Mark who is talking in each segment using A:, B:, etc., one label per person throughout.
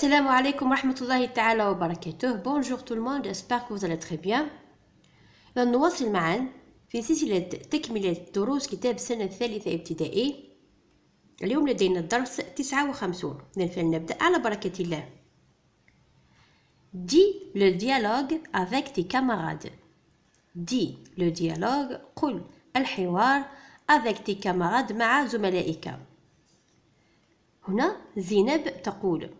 A: Assalamu alaikum wa rahmatullahi ta'ala wa barakatuh. Bonjour tout le monde, j'espère que vous allez très bien. نواصل معا في سلسلة تكملة دروس كتاب السنة الثالثة ابتدائي. اليوم لدينا الدرس 59. فلنبدأ على بركة الله. Dis le dialogue avec tes camarades. Dis le dialogue، قل الحوار avec tes camarades مع زملائك. هنا زينب تقول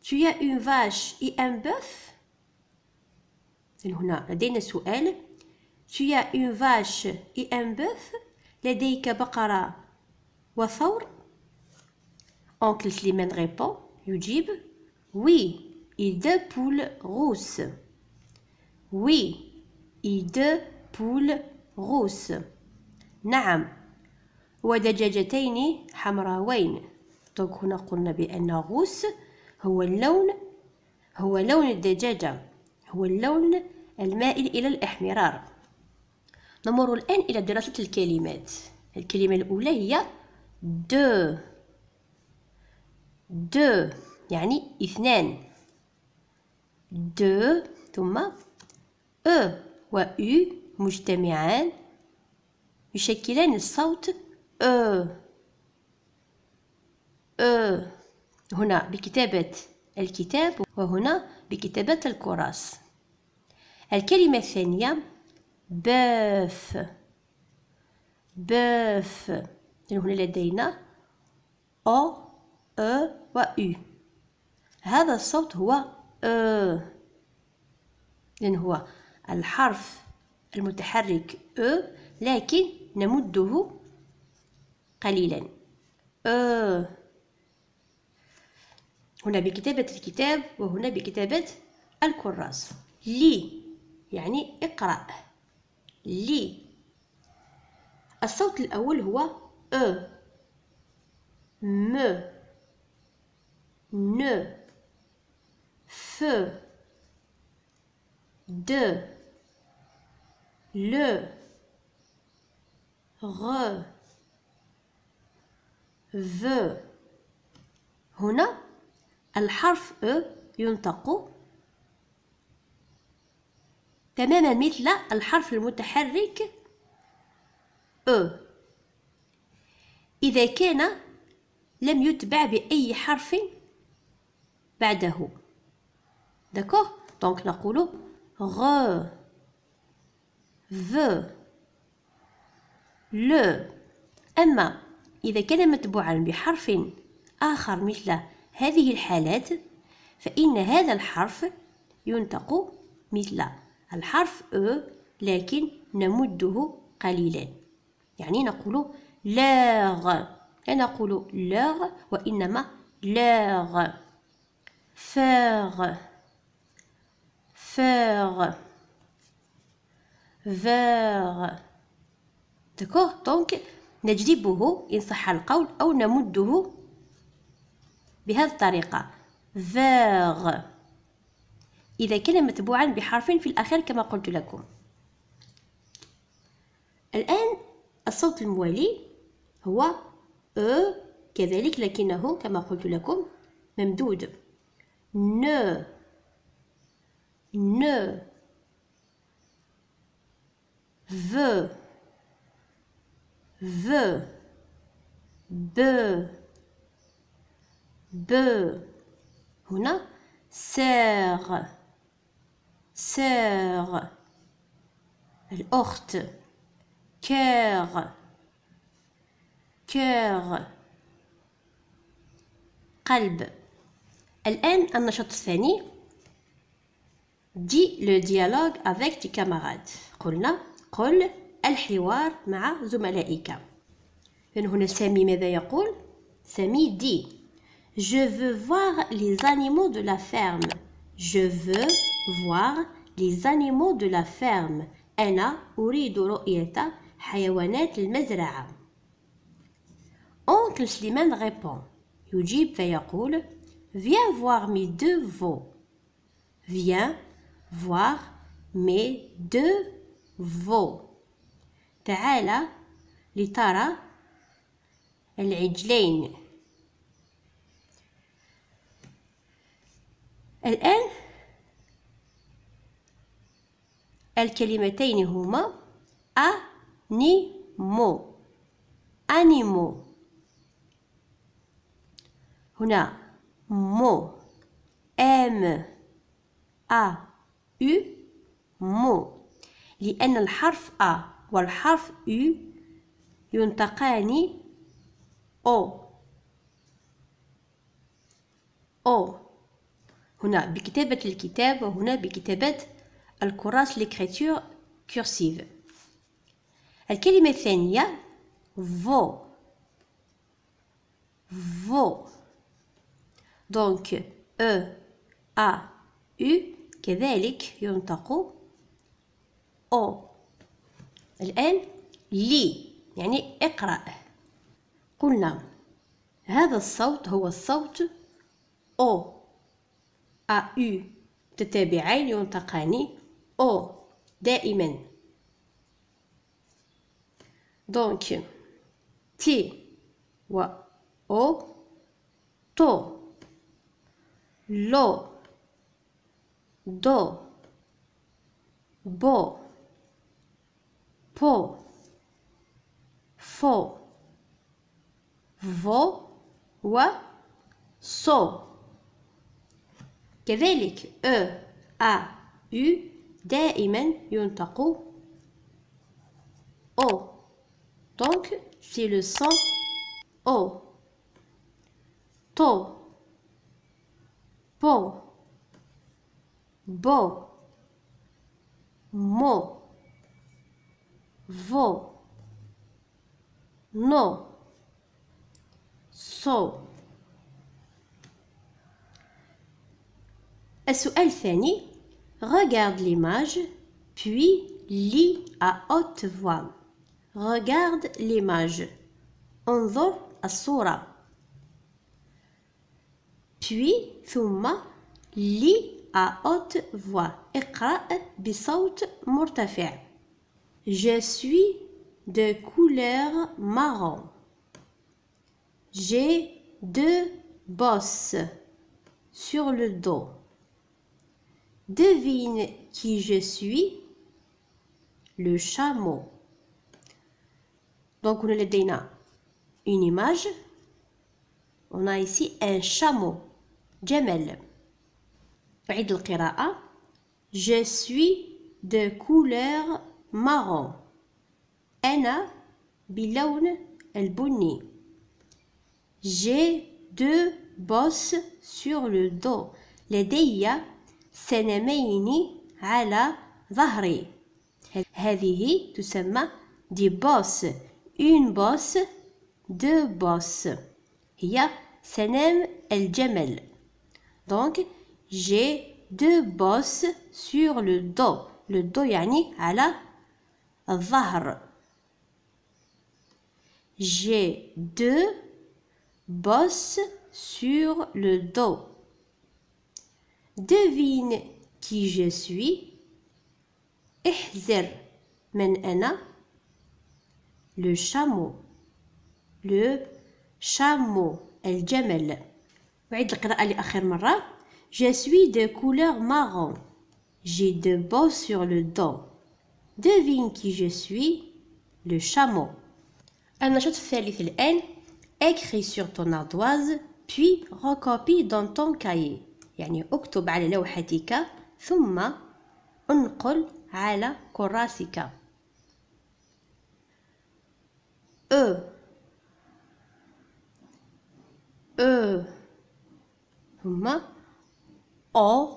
A: Tu as une vache et un bœuf؟ هنا لدينا سؤال. Tu as une vache et un bœuf؟ لديك بقرة وثور؟ Oncle Slimane répond يجيب Oui et deux poules rousses. Oui et deux poules rousses. نعم ودجاجتين حمراوين. دونك هنا قلنا بأن روس هو لون الدجاجة، هو اللون المائل إلى الإحمرار. نمر الآن إلى دراسة الكلمات. الكلمة الأولى هي دو يعني اثنان. دو ثم و أو مجتمعان يشكلان الصوت هنا بكتابة الكتاب وهنا بكتابة الكراس. الكلمة الثانية بوف. هنا لدينا أو و أو. هذا الصوت هو لأن هو الحرف المتحرك لكن نمده قليلا. هنا بكتابة الكتاب وهنا بكتابة الكراس. لي يعني اقرأ. لي الصوت الأول هو م ن ف د ل غ ف. هنا الحرف ينطق تماما مثل الحرف المتحرك إذا كان لم يتبع بأي حرف بعده. داكوغ دونك نقول غ ف ل. أما إذا كان متبوعا بحرف آخر مثل هذه الحالات فإن هذا الحرف ينطق مثل الحرف لكن نمده قليلا. يعني نقول لاغ، لا نقول لاغ وإنما لاغ. فاغ فاغ. داكوغ دونك نجذبه إن صح القول أو نمده بهذه الطريقة فاغ إذا كان متبوعا بحرف في الأخير كما قلت لكم. الآن الصوت الموالي هو كذلك لكنه كما قلت لكم ممدود. ن ف ب. هنا ساغ الأخت. كير قلب. الآن النشاط الثاني. Dis le dialogue avec tes camarades. قل الحوار مع زملائك. لأن هنا سامي ماذا يقول؟ سامي dit Je veux voir les animaux de la ferme. Je veux voir les animaux de la ferme. أنا أريد رؤية حيوانات المزرعة. Oncle Slimane répond يجيب فيقول Viens voir mes deux veaux. Viens voir mes deux veaux. تعال لترى العجلين. الآن الكلمتين هما animaux. animaux. هنا mot M A U mot، لأن الحرف A والحرف U ينطقان O. هنا بكتابة الكتاب وهنا بكتابة الكراس l'écriture cursive. الكلمة الثانية veau. donc E A U كذلك ينطق O. الآن لي يعني اقرأ. قلنا هذا الصوت هو الصوت O A U متتابعين ينطقان O دائما. donc T و O تو لو دو بو بو فو فو و سو. كذلك E A U دائما ينطق O. donc c'est le son O. تو بو بو مو فو نو سو. السؤال الثاني regarde l'image puis lis à haute voix. regarde l'image انظر الصورة puis ثم lis à haute voix اقرأ بصوت مرتفع. je suis de couleur marron. j'ai deux bosses sur le dos. devine qui je suis. le chameau. donc on a لدينا une image. on a ici un chameau جمل. أعيد القراءة. je suis de couleur marron. أنا بلون البني. j'ai deux bosses sur le dos. لدي سنمين على ظهري. هذه تسمى دي بوس. une bosse deux bosses هي سنام الجمل. donc j'ai deux bosses sur le dos. le dos يعني على الظهر. j'ai deux bosses sur le dos. devine qui je suis. احذر من أنا. le chameau. le chameau الجمل. أعيد القراءة لآخر مرة. je suis de couleur marron. j'ai deux bosses sur le dos. devine qui je suis. le chameau. النشاط الثالث الآن. écris sur ton ardoise puis recopie dans ton cahier. يعني اكتب على لوحتك ثم انقل على كراسك. ثم O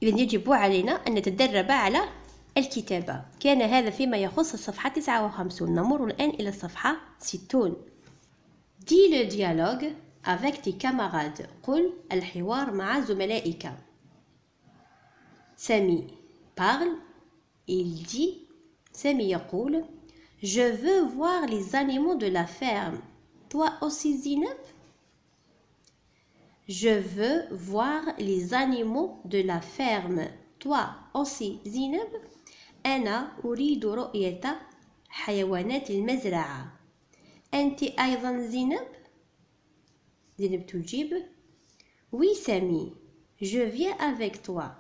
A: إذن يجب علينا أن نتدرب على الكتابة. كان هذا فيما يخص الصفحة 59. نمر الآن إلى الصفحة 60. dis le dialogue avec tes camarades. قل الحوار مع زملائك. سامي parle. il dit. سامي يقول je veux voir les animaux de la ferme. toi aussi زينب. je veux voir les animaux de la ferme. toi aussi زينب. أنا أريد رؤية حيوانات المزرعة. أنت أيضا زينب. زينب تجيب oui Samy je viens avec toi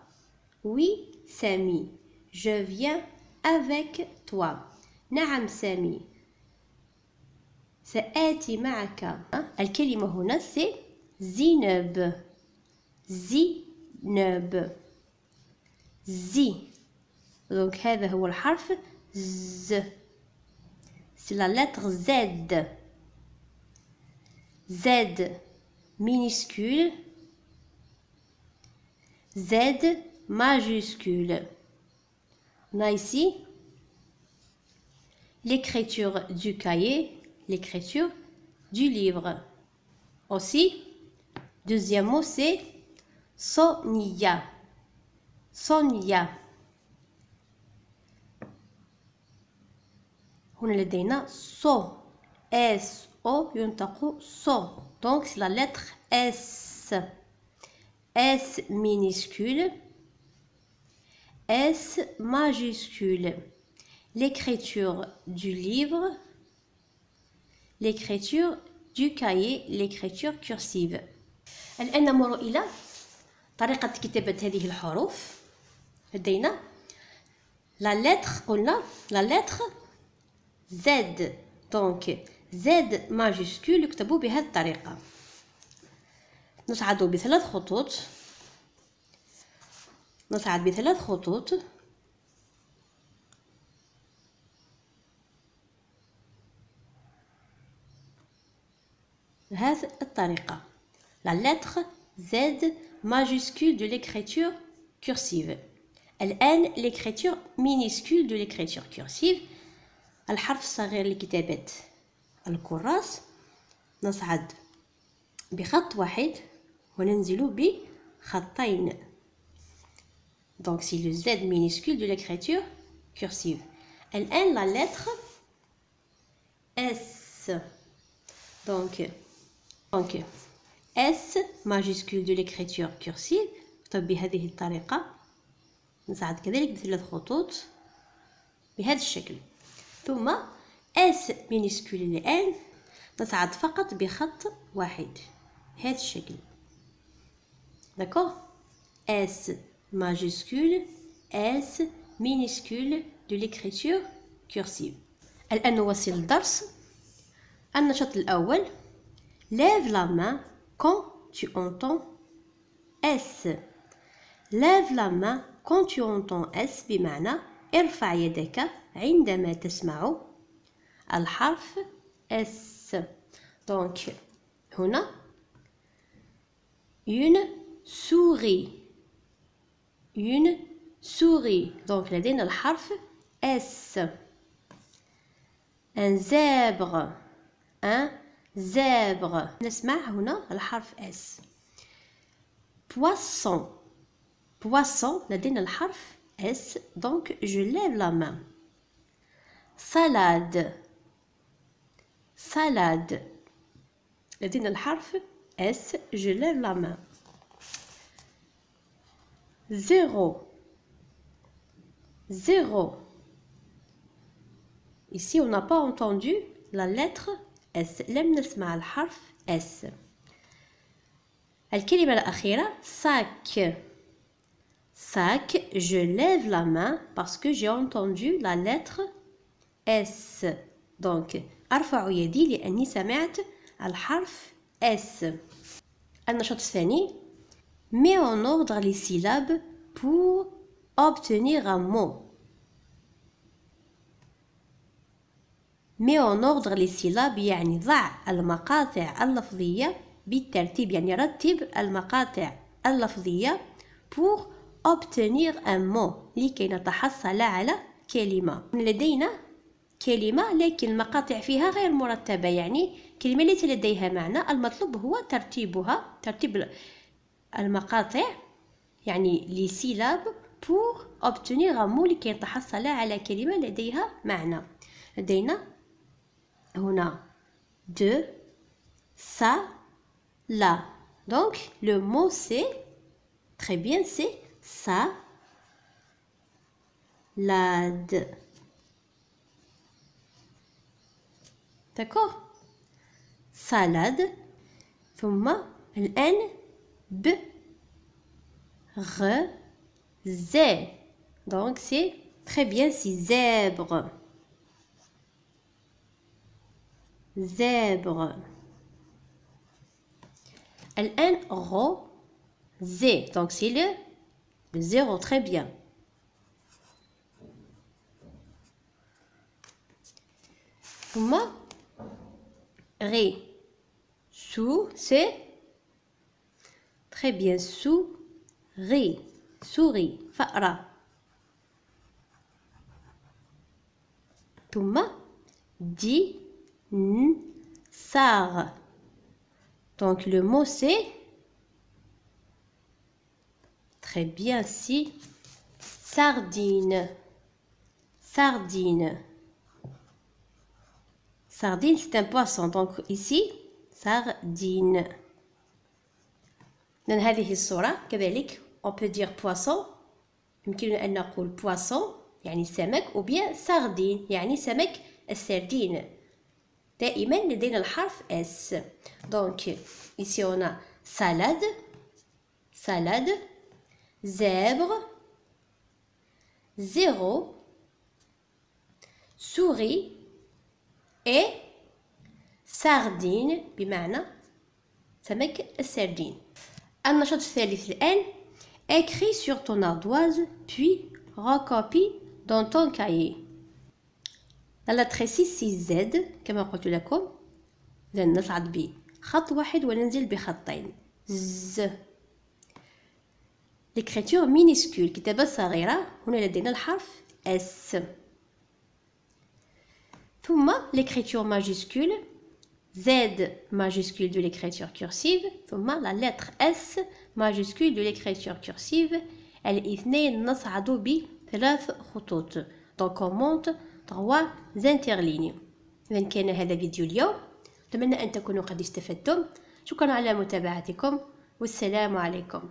A: oui Samy je viens avec toi نعم سامي سآتي معك. الكلمة هنا سي زينب زينب زي دونك هذا هو الحرف ز سي لا لتر زد زد minuscule Z majuscule. On a ici l'écriture du cahier, l'écriture du livre. Aussi, deuxième mot c'est Sonia. Sonia. هنا لدينا so S O ينطق so. Donc c'est la lettre S. S minuscule, S majuscule. L'écriture du livre, l'écriture du cahier, l'écriture cursive. الآن نمر إلى طريقة كتابة هذه الحروف. لدينا la lettre قلنا la lettre Z. Donc Z majuscule يكتب بهذه الطريقة. نصعد بثلاث خطوط. نصعد بثلاث خطوط. بهذه الطريقة. La lettre Z majuscule de l'écriture cursive. الآن l'écriture minuscule de l'écriture cursive. الحرف الصغير لكتابة الكراس. نصعد بخط واحد وننزل بخطين. Donc c'est le Z minuscule de l'écriture cursive. الآن la lettre S. Donc S majuscule de l'écriture cursive يكتب بهذه الطريقة. نصعد كذلك بثلاث خطوط بهذا الشكل. ثم S minuscule الآن نصعد فقط بخط واحد بهذا الشكل. D'accord? S majuscule S minuscule de l'écriture cursive. الآن نواصل الدرس. النشاط الأول lève la main quand tu entends S. lève la main quand tu entends S بمعنى ارفع يدك عندما تسمع الحرف S. Donc هنا une souris. une souris. Donc لدينا الحرف S. un zèbre. un zèbre. نسمع هنا الحرف S. poisson. poisson لدينا الحرف S. Donc je lève la main. salade. salade لدينا الحرف S. je lève la main. zéro. zéro. Ici on n'a pas entendu la lettre S. لم نسمع الحرف S. الكلمة الأخيرة sac. sac. je lève la main parce que j'ai entendu la lettre S. Donc أرفع يدي لأني سمعت الحرف S. النشاط الثاني mets en ordre les syllabes pour obtenir un mot. mets en ordre les syllabes يعني ضع المقاطع اللفظية بالترتيب يعني رتب المقاطع اللفظية pour obtenir un mot لكي نتحصل على كلمة. لدينا كلمة لكن المقاطع فيها غير مرتبة يعني كلمة ليس لديها معنى. المطلوب هو ترتيبها ترتيب المقاطع يعني les syllabes pour obtenir un mot لكي نتحصل على كلمة لديها معنى. لدينا هنا de ça là. Donc le mot c'est très bien c'est salade. D'accord? salade. ثم الآن ب غ ز. Donc c'est très bien, c'est zèbre. Zèbre. الآن غ ز. Donc c'est le zéro, très bien. ثم ري. Sou, c'est très bien, souris. Souris. فأرة. ثم دي sar. Donc le mot c'est très bien, si sardine. Sardine. Sardine, c'est un poisson. Donc ici sardine. dans هذه الصورة كذلك on peut dire poisson. يمكننا أن نقول poisson يعني سمك ou bien sardine يعني سمك السردين. دائما لدينا الحرف S. Donc ici on a salade, salade, zèbre, zéro, souris et sardine بمعنى سمك السردين. النشاط الثالث الآن. Écris sur ton ardoise puis recopie dans ton cahier. La lettre 6 c'est Z كما قلت لكم. إذا نصعد بخط واحد وننزل بخطين. Z. L'écriture minuscule كتابة صغيرة. هنا لدينا الحرف S. ثم l'écriture majuscule. Z majuscule de l'écriture cursive. ثم la lettre S majuscule de l'écriture cursive. الاثنين نصعد بثلاث خطوط. Donc on monte 3 interlignes. إذا كان هذا فيديو اليوم. أتمنى أن تكونوا قد استفدتم. شكرا على متابعتكم والسلام عليكم.